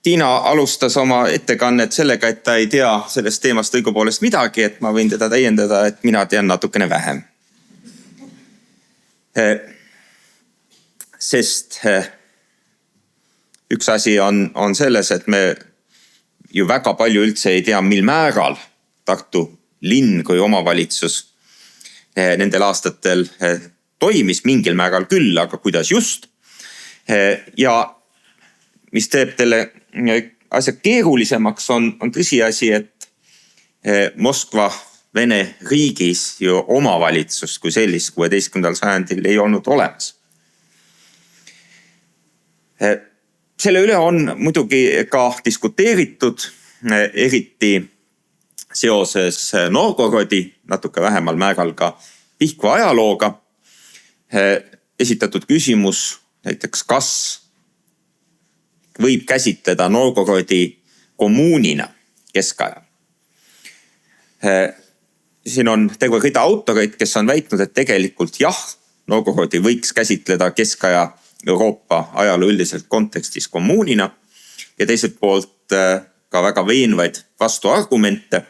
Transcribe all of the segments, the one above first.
Tiina alustas oma ettekannet sellega, et ta ei tea sellest teemast õigupoolest midagi, et ma võin teda täiendada, et mina tean natukene vähem. Sest üks asi on selles, et me ju väga palju üldse ei tea, mil määral Tartu linn kui omavalitsus nendel aastatel toimis, mingil määral küll, aga kuidas just. Ja mis teeb teile asja keerulisemaks on tõsiasi, et Moskva Vene riigis ju omavalitsust kui sellist 16. sajandil ei olnud olemas. Selle üle on muidugi ka diskuteeritud, eriti seoses Novgorodi, natuke vähemal määral ka Pihkva ajalooga. Esitatud küsimus näiteks, kas võib käsitleda Novgorodi kommuunina keskajal. Siin on terve rida autoreid, kes on väitnud, et tegelikult jah, Novgorodi võiks käsitleda keskaja Euroopa ajaloo üldiselt kontekstis kommuunina ja teiselt poolt ka väga veenvaid vastuargumente.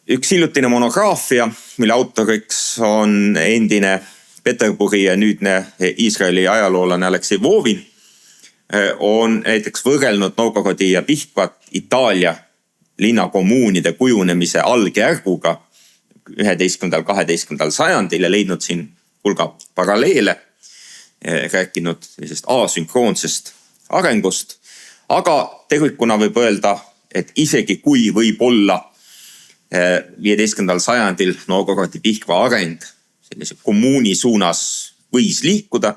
Üks hiljutine monograafia, mille autoriks on endine Peterburi ja nüüdne Iisraeli ajaloolane Aleksei Vovin, on näiteks võrrelnud Novgorodi ja Pihkvat Itaalia linnakommuunide kujunemise algjärguga 11.–12. sajandil ja leidnud siin hulga paralleele, rääkinud sellisest asünkroonsest arengust. Aga tervikuna võib öelda, et isegi kui võib olla 15. sajandil Novgorodi Pihkva areng sellise kommuuni suunas võis liikuda,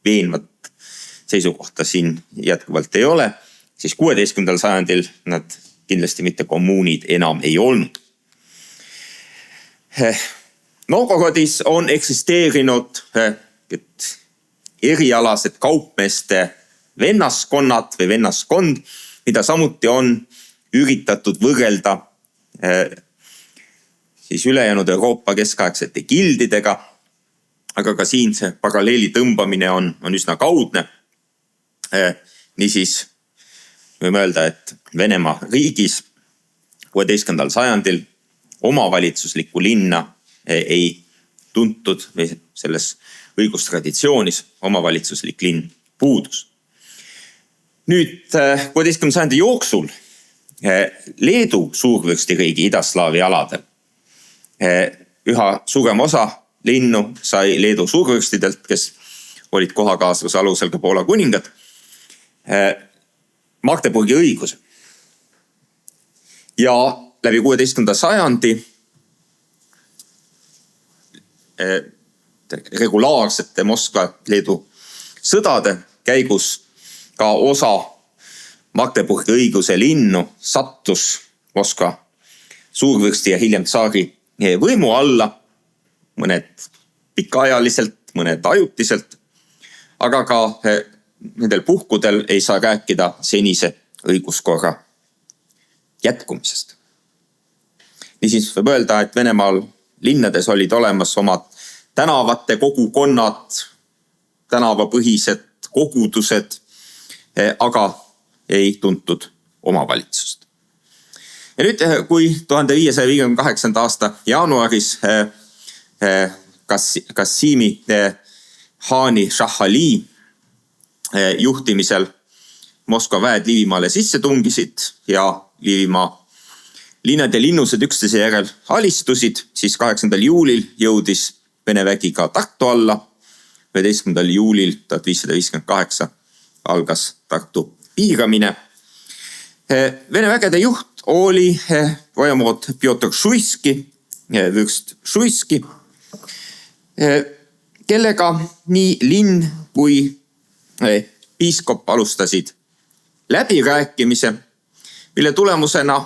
veenvat seisukohta siin jätkuvalt ei ole, siis 16. sajandil nad kindlasti mitte kommuunid enam ei olnud. Novgorodis on eksisteerinud erialased kaupmeeste vennaskonnad või vennaskond, mida samuti on üritatud võrrelda siis ülejäänud Euroopa keskaegsete gildidega, aga ka siin see paralleeli tõmbamine on üsna kaudne. Niisiis võime öelda, et Venemaa riigis 16. sajandil omavalitsuslikku linna ei tuntud või selles õigustraditsioonis omavalitsuslik linn puudus. Nüüd 16. sajandi jooksul Leedu suurvürstiriigi idaslaavi aladel üha suurem osa linnu sai Leedu suurvürstidelt, kes olid kohakaasluse alusel ka Poola kuningad, Magdeburgi õiguse. Ja läbi 16. sajandi regulaarsete Moskva Leedu sõdade käigus ka osa Magdeburgi õiguse linnu sattus Moskva suurvürsti ja hiljem tsaari võimu alla, mõned pikaajaliselt, mõned ajutiselt, aga ka nendel puhkudel ei saa rääkida senise õiguskorra jätkumisest. Niisiis võib öelda, et Venemaal linnades olid olemas omad tänavate kogukonnad, tänavapõhised kogudused, aga ei tuntud omavalitsust. Ja nüüd, kui 1558. aasta jaanuaris Kassimi Haani Šahali juhtimisel Moskva väed Liivimaale sisse tungisid ja Liivimaa linnad ja linnused üksteise järel alistusid, siis 8. juulil jõudis Vene vägi ka Tartu alla. 11. juulil 1558 algas Tartu piiramine. Vene vägede juht oli vojavood Pjotr Šuiski, vürst Šuiski, kellega nii linn kui piiskop alustasid läbirääkimise, mille tulemusena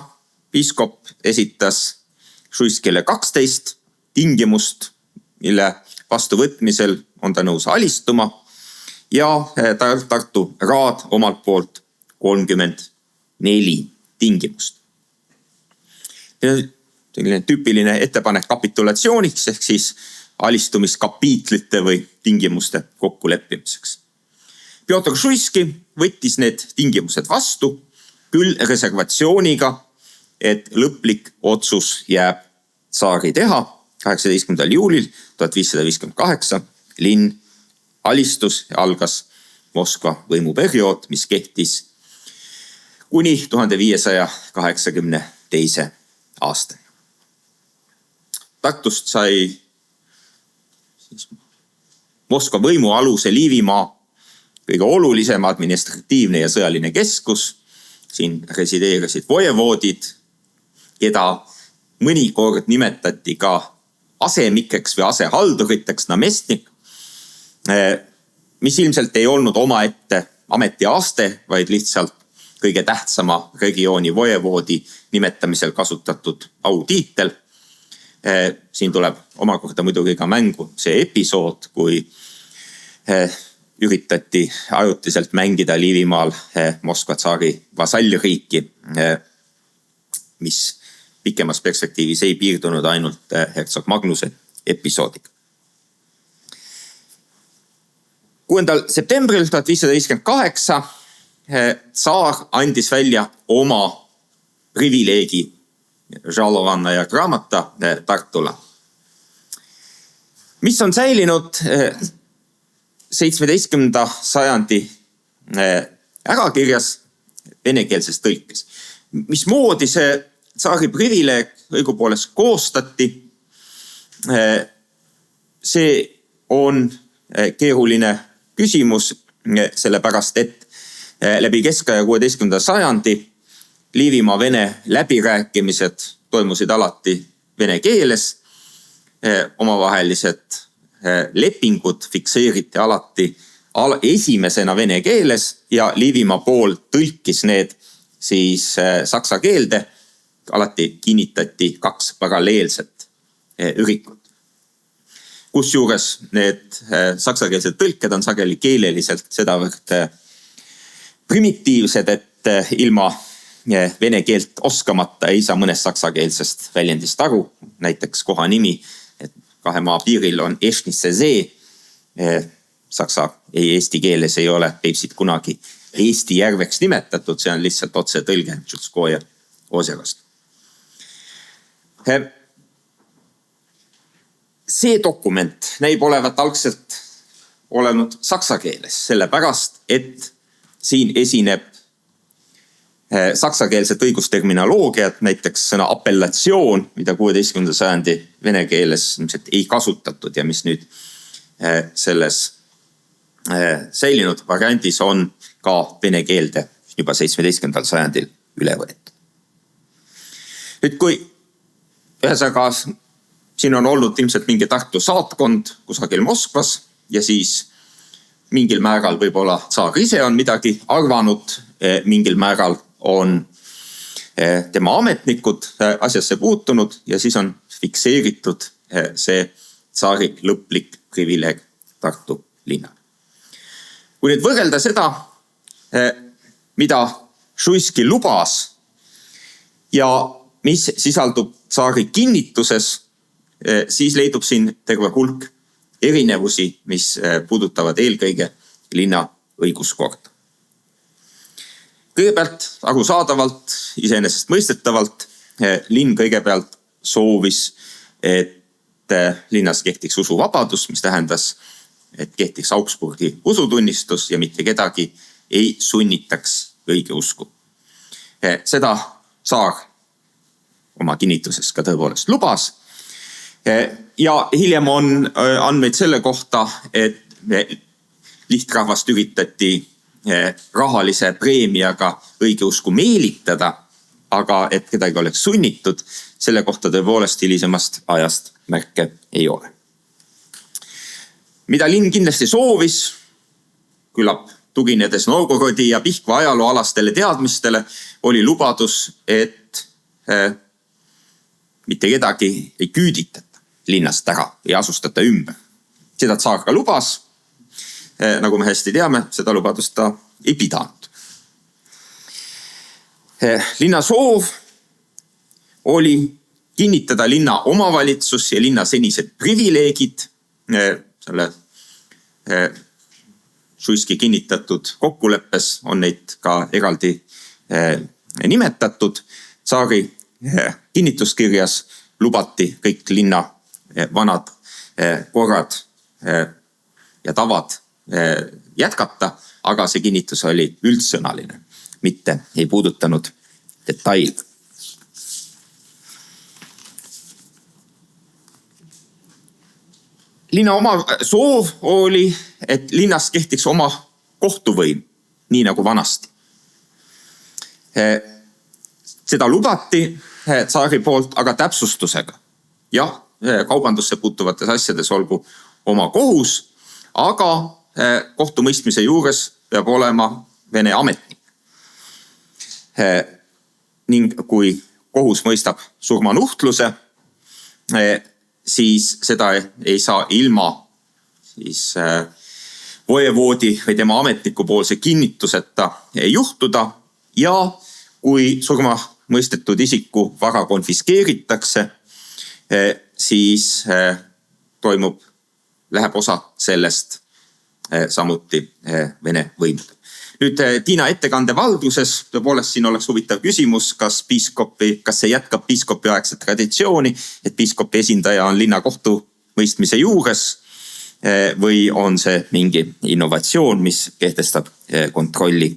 piiskop esitas Šuiskile 12 tingimust, mille vastuvõtmisel on ta nõus alistuma ja Tartu raad omalt poolt 34 tingimust. Selline tüüpiline ettepanek kapitulatsiooniks ehk siis alistumiskapiitlite või tingimuste kokkuleppimiseks. Pjotr Šuiski võttis need tingimused vastu, küll reservatsiooniga, et lõplik otsus jääb tsaari teha. 18. juulil 1558 linn alistus ja algas Moskva võimuperiood, mis kehtis kuni 1582. aastani. Tartust sai Moskva võimu aluse Liivimaa kõige olulisem administratiivne ja sõjaline keskus. Siin resideerisid vojevoodid, keda mõnikord nimetati ka asemikeks või asehalduriteks, namestnik, mis ilmselt ei olnud omaette ametiaste, vaid lihtsalt kõige tähtsama regiooni vojevoodi nimetamisel kasutatud autiitel. Siin tuleb omakorda muidugi ka mängu see episood, kui üritati ajutiselt mängida Liivimaal Moskva tsaari vasallriiki, mis pikemas perspektiivis ei piirdunud ainult hertsog Magnuse episoodiga. 6. septembril 1558 tsaar andis välja oma privileegi Žalovanna ja Gramata Tartule, mis on säilinud 17. sajandi ärakirjas venekeelses tõlkes. Mismoodi see tsaari privileeg õigupoolest koostati, see on keeruline küsimus, sellepärast et läbi keskaja 16. sajandi Liivimaa vene läbirääkimised toimusid alati vene keeles. Omavahelised lepingud fikseeriti alati esimesena vene keeles ja Liivimaa pool tõlkis need siis saksa keelde. Alati kinnitati 2 paralleelset ürikut. Kusjuures need saksakeelsed tõlked on sageli keeleliselt sedavõrd primitiivsed, et ilma vene keelt oskamata ei saa mõnest saksakeelsest väljendist aru. Näiteks koha nimi, et 2 maa piiril on Ešnisse see. Saksa eesti keeles ei ole Peipsit kunagi Eesti järveks nimetatud, see on lihtsalt otse tõlge Tšutskoja ooserost. See dokument näib olevat algselt olenud saksa keeles, sellepärast, et siin esineb saksakeelset õigusterminoloogiat, näiteks sõna appellatsioon, mida 16. sajandi vene keeles ei kasutatud ja mis nüüd selles säilinud variandis on ka vene keelde juba 17. sajandil üle võetud. Nüüd kui ühesõnaga siin on olnud ilmselt mingi Tartu saatkond kusagil Moskvas ja siis mingil määral võib-olla tsaar ise on midagi arvanud, mingil määral on tema ametnikud asjasse puutunud ja siis on fikseeritud see tsaari lõplik privileeg Tartu linnal. Kui nüüd võrrelda seda, mida Šuiski lubas ja mis sisaldub tsaari kinnituses, siis leidub siin terve hulk erinevusi, mis puudutavad eelkõige linna õiguskorda. Kõigepealt arusaadavalt, iseenesest mõistetavalt, linn kõigepealt soovis, et linnas kehtiks usuvabadus, mis tähendas, et kehtiks Augsburgi usutunnistus ja mitte kedagi ei sunnitaks õigeusku. Seda tsaar oma kinnituses ka tõepoolest lubas. Ja hiljem on andmeid selle kohta, et lihtrahvast üritati rahalise preemiaga õigeusku meelitada, aga et kedagi oleks sunnitud, selle kohta tõepoolest hilisemast ajast märke ei ole. Mida linn kindlasti soovis, küllap tuginedes Novgorodi ja Pihkva ajalooalastele teadmistele, oli lubadus, et mitte kedagi ei küüditata linnast ära, ei asustata ümber. Seda tsaar ka lubas. Nagu me hästi teame, seda lubadust ta ei pidanud. Linna soov oli kinnitada linna omavalitsus ja linna senised privileegid selle Šuiski kinnitatud kokkuleppes on neid ka eraldi nimetatud. Tsaari kinnituskirjas lubati kõik linna vanad korrad ja tavad jätkata, aga see kinnitus oli üldsõnaline, mitte ei puudutanud detail. Linna oma soov oli, et linnas kehtiks oma kohtuvõim, nii nagu vanasti. Seda lubati tsaari poolt, aga täpsustusega. Jah, kaubandusse puutuvates asjades olgu oma kohus, aga kohtumõistmise juures peab olema Vene ametnik. Ning kui kohus mõistab surmanuhtluse, siis seda ei saa ilma vojevoodi või tema ametniku poolse kinnituseta juhtuda. Ja kui surma mõistetud isiku vara konfiskeeritakse, siis läheb osa sellest samuti Vene võimudel. Nüüd Tiina ettekande valduses, tõepoolest siin oleks huvitav küsimus, kas see jätkab piiskopi aegset traditsiooni, et piiskopi esindaja on linna kohtumõistmise juures või on see mingi innovatsioon, mis kehtestab kontrolli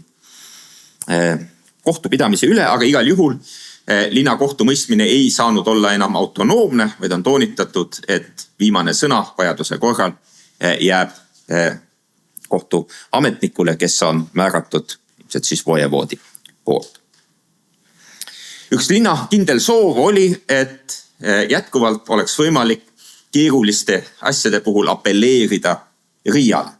kohtupidamise üle, aga igal juhul linna kohtumõistmine ei saanud olla enam autonoomne, vaid on toonitatud, et viimane sõna vajaduse korral jääb kohtuametnikule, kes on määratud ilmselt siis vojevoodi poolt. Üks linna kindel soov oli, et jätkuvalt oleks võimalik keeruliste asjade puhul appelleerida Riiale.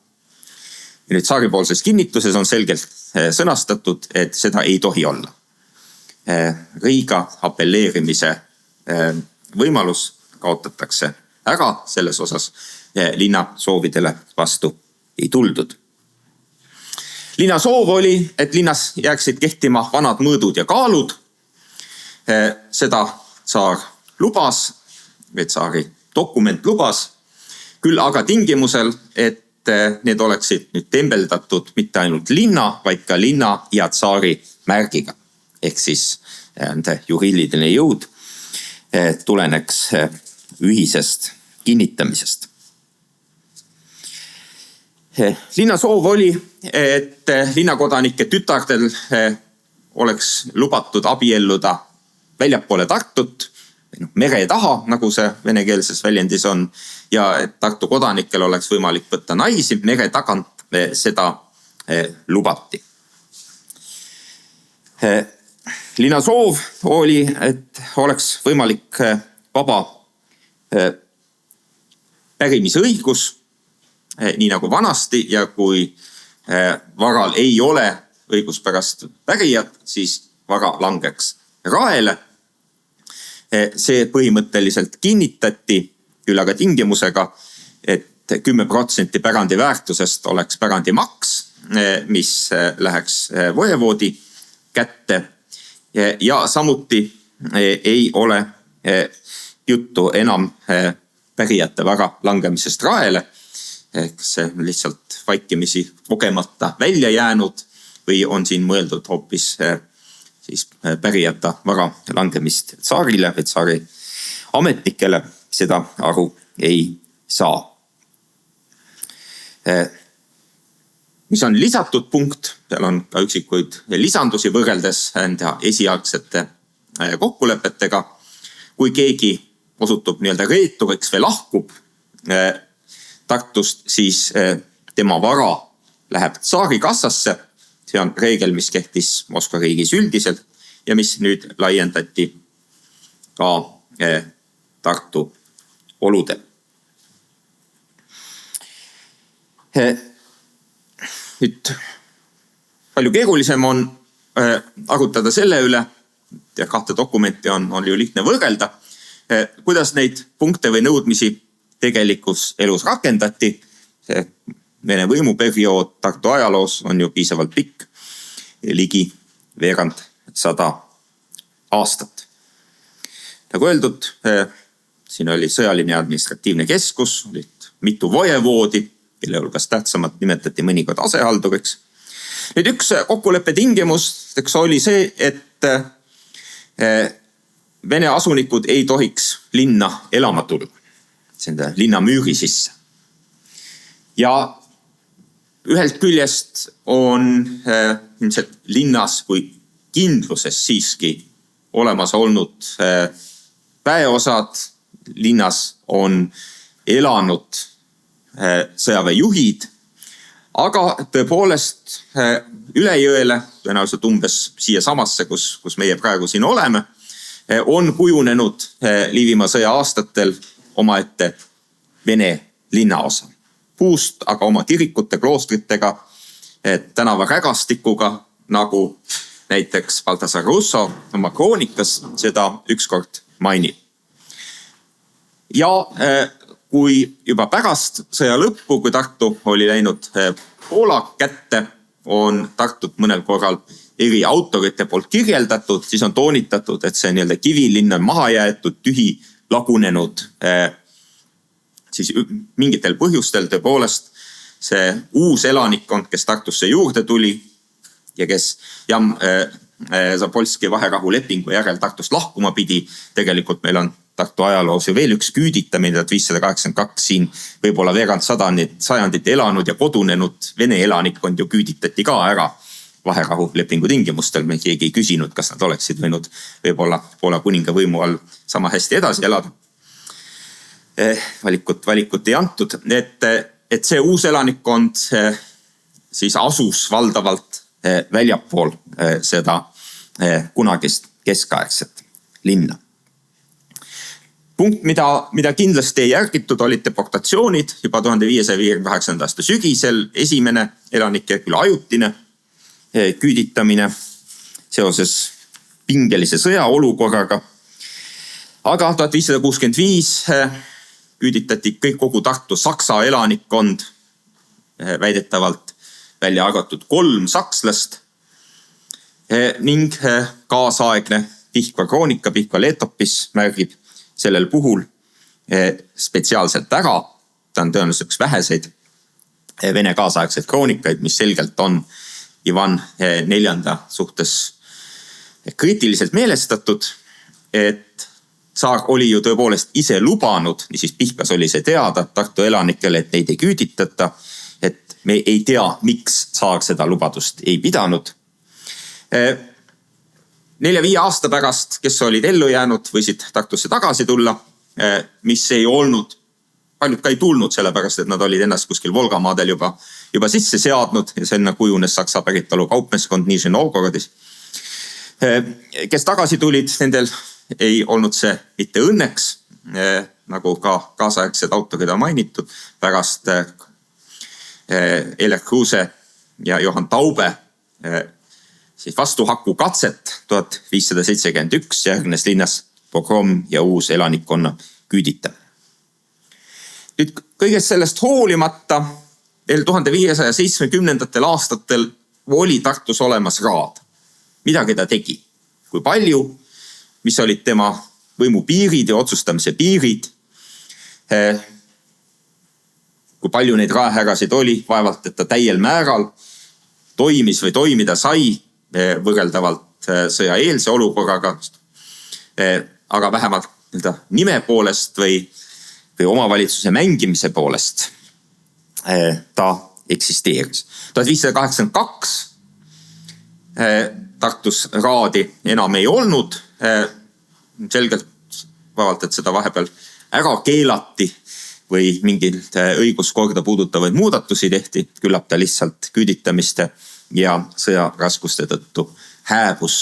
Ja nüüd tsaaripoolses kinnituses on selgelt sõnastatud, et seda ei tohi olla. Riiga appelleerimise võimalus kaotatakse ära, selles osas linna soovidele vastu ei tuldud. Linna soov oli, et linnas jääksid kehtima vanad mõõdud ja kaalud. Seda tsaar lubas, või tsaari dokument lubas, küll aga tingimusel, et need oleksid nüüd tembeldatud mitte ainult linna, vaid ka linna ja tsaari märgiga. Ehk siis juriidiline jõud tuleneks ühisest kinnitamisest. Linna soov oli, et linnakodanike tütardel oleks lubatud abielluda väljapoole Tartut, mere taha, nagu see venekeelses väljendis on, ja et Tartu kodanikel oleks võimalik võtta naisi mere tagant, seda lubati. Linna soov oli, et oleks võimalik vaba pärimisõigus, nii nagu vanasti, ja kui varal ei ole õiguspärast pärijat, siis vara langeks raele. See põhimõtteliselt kinnitati, küll aga tingimusega, et 10% pärandi väärtusest oleks pärandimaks, mis läheks vojevoodi kätte. Ja samuti ei ole juttu enam pärijate vara langemisest raele, kas see on lihtsalt vaikimisi kogemata välja jäänud või on siin mõeldud hoopis siis pärijate vara langemist tsaarile või tsaari ametnikele, seda aru ei saa. Mis on lisatud punkt, seal on ka üksikuid lisandusi võrreldes esialgsete kokkulepetega. Kui keegi osutub nii-öelda reeturiks või lahkub Tartust, siis tema vara läheb tsaari kassasse. See on reegel, mis kehtis Moskva riigis üldiselt ja mis nüüd laiendati ka Tartu oludel. Nüüd palju keerulisem on arutada selle üle, ja kahte dokumenti on ju lihtne võrrelda, kuidas neid punkte või nõudmisi tegelikus elus rakendati. See Vene võimuperiood Tartu ajaloos on ju piisavalt pikk, ligi 100 aastat. Nagu öeldud, siin oli sõjaline ja administratiivne keskus, olid mitu vojevoodi, kelle hulgas tähtsamalt nimetati mõnikord asehalduriks. Nüüd üks kokkuleppe tingimusteks oli see, et Vene asunikud ei tohiks linna elama tulla, selle linna müüri sisse. Ja ühelt küljest on ilmselt linnas kui kindluses siiski olemas olnud väeosad, linnas on elanud sõjaväejuhid, aga tõepoolest üle jõele, tõenäoliselt umbes siia samasse, kus meie praegu siin oleme, on kujunenud Liivimaa sõja aastatel omaette Vene linnaosa. Puust, aga oma kirikute, kloostritega, tänavarägastikuga, nagu näiteks Baltasar Russo oma kroonikas seda ükskord mainib. Ja kui juba pärast sõja lõppu, kui Tartu oli läinud Poola kätte, on Tartut mõnel korral eri autorite poolt kirjeldatud, siis on toonitatud, et see nii-öelda kivilinn on maha jäetud, tühi, lagunenud. Siis mingitel põhjustel tõepoolest see uus elanikkond, kes Tartusse juurde tuli ja kes Zapolski vaherahu lepingu järel Tartust lahkuma pidi, tegelikult meil on Tartu ajaloos ju veel üks küüditamine 1582 siin võib-olla veerand sajandit elanud ja kodunenud Vene elanikkond ju küüditati ka ära vaherahu lepingu tingimustel. Me keegi ei küsinud, kas nad oleksid võinud võib-olla Poola kuninga võimu all sama hästi edasi elada. Valikut ei antud, et see uus elanikkond siis asus valdavalt väljapool seda kunagist keskaegset linna. Punkt, mida kindlasti ei järgitud, olid deportatsioonid juba 1558. aasta sügisel. Esimene elanike küll ajutine küüditamine seoses pingelise sõjaolukorraga. Aga 1565 küüditati kogu Tartu Saksa elanikkond, väidetavalt välja arvatud 3 sakslast ning kaasaegne Pihkva kroonika, Pihkva leetopis märgib sellel puhul spetsiaalselt ära. Ta on tõenäoliselt üks väheseid Vene kaasaegseid kroonikaid, mis selgelt on Ivan IV suhtes kriitiliselt meelestatud, et saar oli ju tõepoolest ise lubanud, niisiis Pihkas oli see teada Tartu elanikele, et neid ei küüditata, et me ei tea, miks saar seda lubadust ei pidanud. 4-5 aasta pärast, kes olid ellu jäänud, võisid Tartusse tagasi tulla, mis ei olnud, paljud ka ei tulnud sellepärast, et nad olid ennast kuskil Volgamaadel juba sisse seadnud ja selline kujunes Saksa päritolu kaupmeeskond Nižni Novgorodis. Kes tagasi tulid, nendel ei olnud see mitte õnneks, nagu ka kaasaegsed autorid on mainitud, pärast Eler Kruse ja Johan Taube siis vastuhaku katset 1571 järgnes linnas pogrom ja uus elanikkonna küüditamine. Nüüd kõigest sellest hoolimata veel 1570. aastatel oli Tartus olemas raad. Midagi ta tegi. Kui palju, mis olid tema võimu piirid ja otsustamise piirid. Kui palju neid raehärasid oli, vaevalt, et ta täiel määral toimis või toimida sai võrreldavalt sõjaeelse olukorraga. Aga vähemalt nime poolest või omavalitsuse mängimise poolest ta eksisteeris. 1582 Tartus raadi enam ei olnud. Selgelt vaevalt, et seda vahepeal ära keelati või mingilt õiguskorda puudutavaid muudatusi tehti. Küllap ta lihtsalt küüditamiste ja sõjaraskuste tõttu hääbus.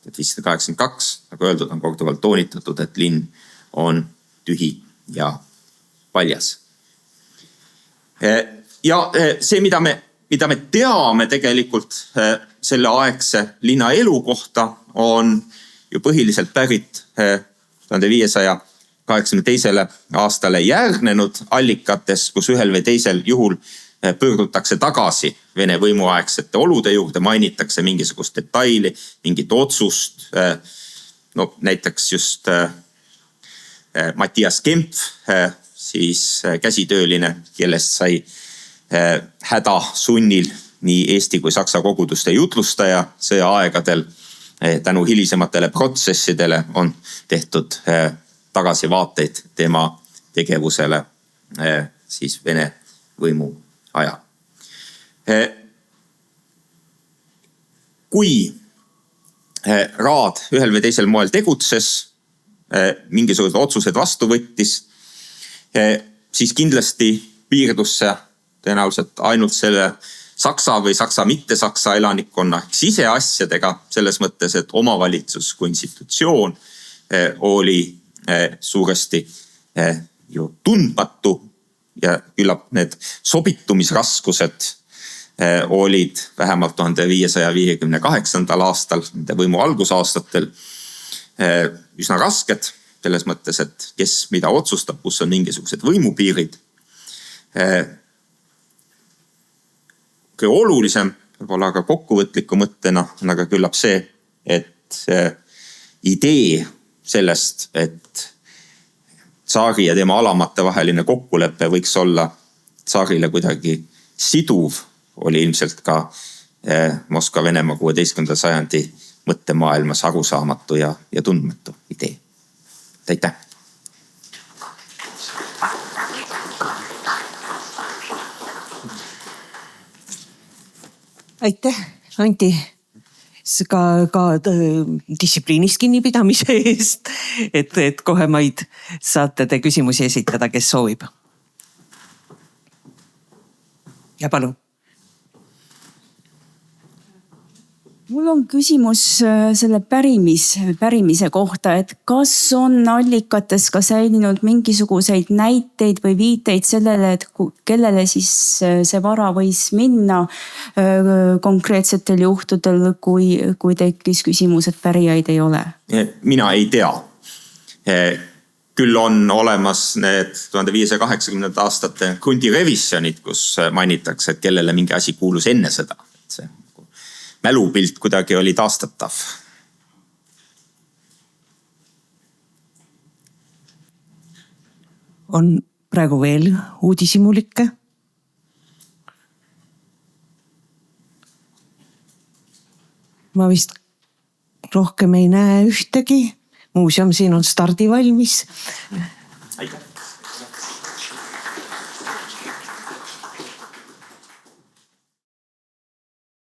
1582, nagu öeldud, on korduvalt toonitatud, et linn on tühi ja paljas. Ja see, mida me teame tegelikult selle aegse linna elu kohta, on ju põhiliselt pärit 1582. aastale järgnenud allikates, kus ühel või teisel juhul pöördutakse tagasi Vene võimuaegsete olude juurde, mainitakse mingisugust detaili, mingit otsust. No näiteks just Mattias Kempf siis käsitööline, kellest sai hädasunnil nii Eesti kui Saksa koguduste jutlustaja sõjaaegadel. Tänu hilisematele protsessidele on tehtud tagasivaateid tema tegevusele siis Vene võimu ajal. Kui Raad ühel või teisel moel tegutses, mingisugused otsused vastu võttis, siis kindlasti piirdus see tõenäoliselt ainult selle Saksa või Saksa mitte-Saksa elanikkonna siseasjadega, selles mõttes, et omavalitsus kui institutsioon oli suuresti ju tundmatu ja küllap need sobitumisraskused olid vähemalt 1558. aastal, nende võimu algusaastatel, üsna rasked, selles mõttes, et kes mida otsustab, kus on mingisugused võimupiirid. Kõige olulisem, võib-olla ka kokkuvõtliku mõttena, on aga küllap see, et idee sellest, et tsaari ja tema alamate vaheline kokkulepe võiks olla tsaarile kuidagi siduv, oli ilmselt ka Moskva Venemaa 16. sajandi mõttemaailmas arusaamatu ja tundmatu idee. Aitäh! Aitäh, Anti, ka distsipliinist kinnipidamise eest, et kohe maid saate te küsimusi esitada, kes soovib. Ja palun. Mul on küsimus selle pärimise kohta, et kas on allikates ka säilinud mingisuguseid näiteid või viiteid sellele, et kellele siis see vara võis minna konkreetsetel juhtudel, kui tekkis küsimus, et pärijaid ei ole? Mina ei tea. Küll on olemas need 1580. aastate krundirevisjonid, kus mainitakse, et kellele mingi asi kuulus enne seda. See mälupilt kuidagi oli taastatav. On praegu veel uudishimulikke? Ma vist rohkem ei näe ühtegi. Muuseum siin on stardivalmis. Aitäh!